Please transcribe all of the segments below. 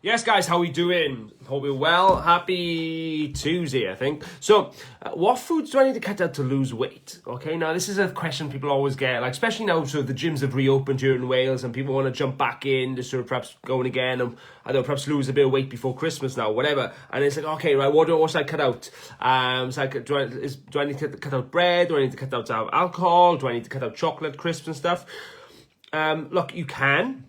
Yes, guys, how are we doing? Hope you're well. Happy Tuesday, I think. So, what foods do I need to cut out to lose weight? Okay, now this is a question people always get, like especially now, so the gyms have reopened here in Wales, and people want to jump back in to sort of perhaps going again, and I don't know, perhaps lose a bit of weight before Christmas now, whatever. And it's like, okay, right, what should I cut out? It's like, do I need to cut out bread? Do I need to cut out alcohol? Do I need to cut out chocolate, crisps, and stuff? Look, you can.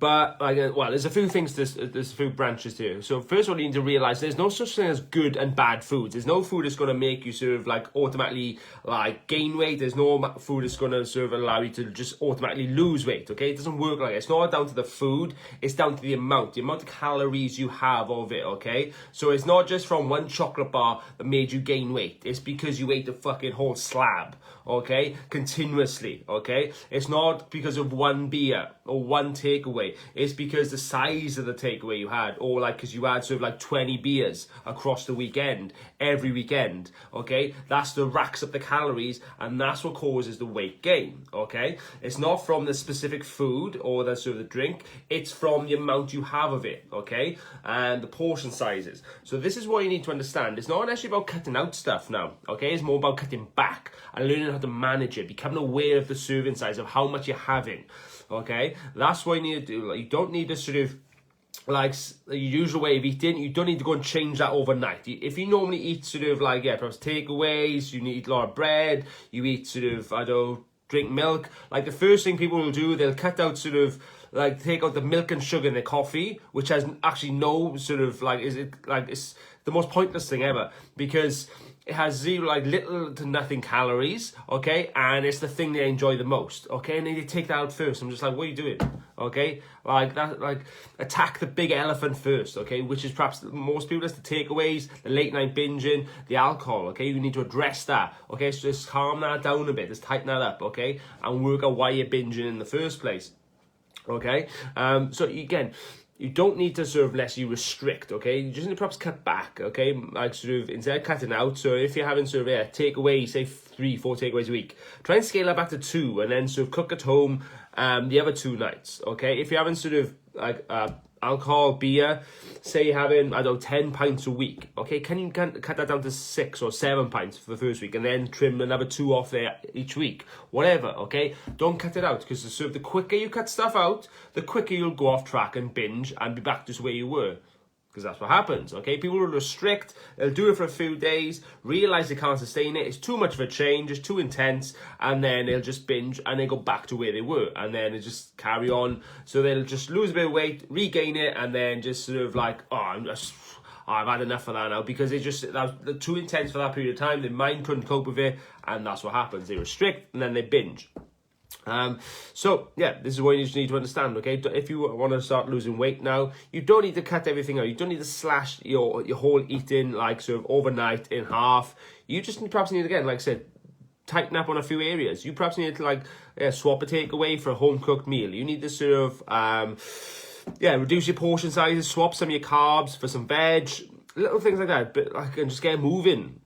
But, well, there's a few things, there's a few branches here. So first of all, you need to realise there's no such thing as good and bad foods. There's no food that's going to make you sort of like automatically like gain weight. There's no food that's going to sort of allow you to just automatically lose weight, okay? It doesn't work like that. It's not down to the food. It's down to the amount of calories you have of it, okay? So it's not just from one chocolate bar that made you gain weight. It's because you ate the fucking whole slab, okay? Continuously, okay? It's not because of one beer or one takeaway. It's because the size of the takeaway you had, or like because you had sort of like 20 beers across the weekend, every weekend, okay? That's the racks up the calories, and that's what causes the weight gain, okay? It's not from the specific food or the sort of the drink, it's from the amount you have of it, okay? And the portion sizes. So this is what you need to understand. It's not actually about cutting out stuff now, okay? It's more about cutting back and learning how to manage it, becoming aware of the serving size, of how much you're having. Okay, that's what you need to do. Like, you don't need to sort of like the usual way of eating. You don't need to go and change that overnight. If you normally eat sort of like, perhaps takeaways, you eat a lot of bread, you eat sort of, I don't know, drink milk. Like the first thing people will do, they'll cut out sort of like take out the milk and sugar in their coffee, which has actually no sort of like, it's the most pointless thing ever, because it has little to nothing calories, okay? And it's the thing they enjoy the most, okay? And then they take that out first. I'm just like, what are you doing? Okay? Like that, like attack the big elephant first, okay? Which is perhaps most people, that's the takeaways, the late night binging, the alcohol, okay? You need to address that, okay? So just calm that down a bit, just tighten that up, okay? And work out why you're binging in the first place, okay? So again, you don't need to sort of unless you restrict, okay? You just need to perhaps cut back, okay? Like sort of instead of cutting out. So if you're having sort of takeaway, say 3-4 takeaways a week, try and scale that back to 2, and then sort of cook at home the other 2 nights, okay? If you're having sort of like alcohol, beer, say you're having, I don't know, 10 pints a week, okay? Can you cut that down to 6 or 7 pints for the first week, and then trim another 2 off there each week, whatever, okay? Don't cut it out, because the quicker you cut stuff out, the quicker you'll go off track and binge and be back just where you were. Because that's what happens, okay? People will restrict, they'll do it for a few days, realise they can't sustain it, it's too much of a change, it's too intense, and then they'll just binge and they go back to where they were, and then they just carry on. So they'll just lose a bit of weight, regain it, and then just sort of like, I've had enough of that now, because that was too intense for that period of time, their mind couldn't cope with it, and that's what happens. They restrict, and then they binge. So yeah, this is what you just need to understand, okay? If you want to start losing weight now, you don't need to cut everything out. You don't need to slash your whole eating like sort of overnight in half. You just perhaps need to, again, like I said, tighten up on a few areas. You perhaps need to like swap a takeaway for a home cooked meal. You need to sort of reduce your portion sizes, swap some of your carbs for some veg, little things like that. But like, and just get moving.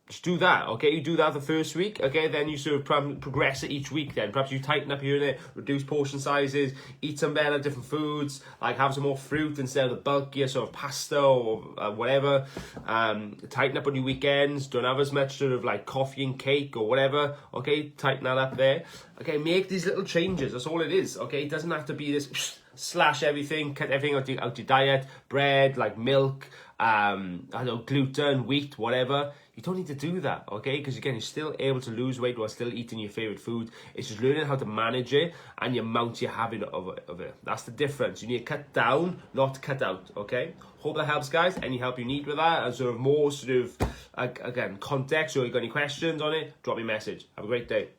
Just do that, okay? You do that the first week, okay? Then you sort of progress it each week then. Perhaps you tighten up here and there, reduce portion sizes, eat some better different foods, like have some more fruit instead of the bulkier sort of pasta or whatever. Tighten up on your weekends. Don't have as much sort of like coffee and cake or whatever, okay? Tighten that up there. Okay, make these little changes. That's all it is, okay? It doesn't have to be this slash everything, cut everything out your diet, bread, like milk, I don't know, gluten, wheat, whatever. You don't need to do that, okay? Because again, you're still able to lose weight while still eating your favorite food. It's just learning how to manage it and the amount you're having of it. That's the difference. You need to cut down, not cut out, okay? Hope that helps, guys. Any help you need with that, and sort of more sort of, again, context, or you got any questions on it, drop me a message. Have a great day.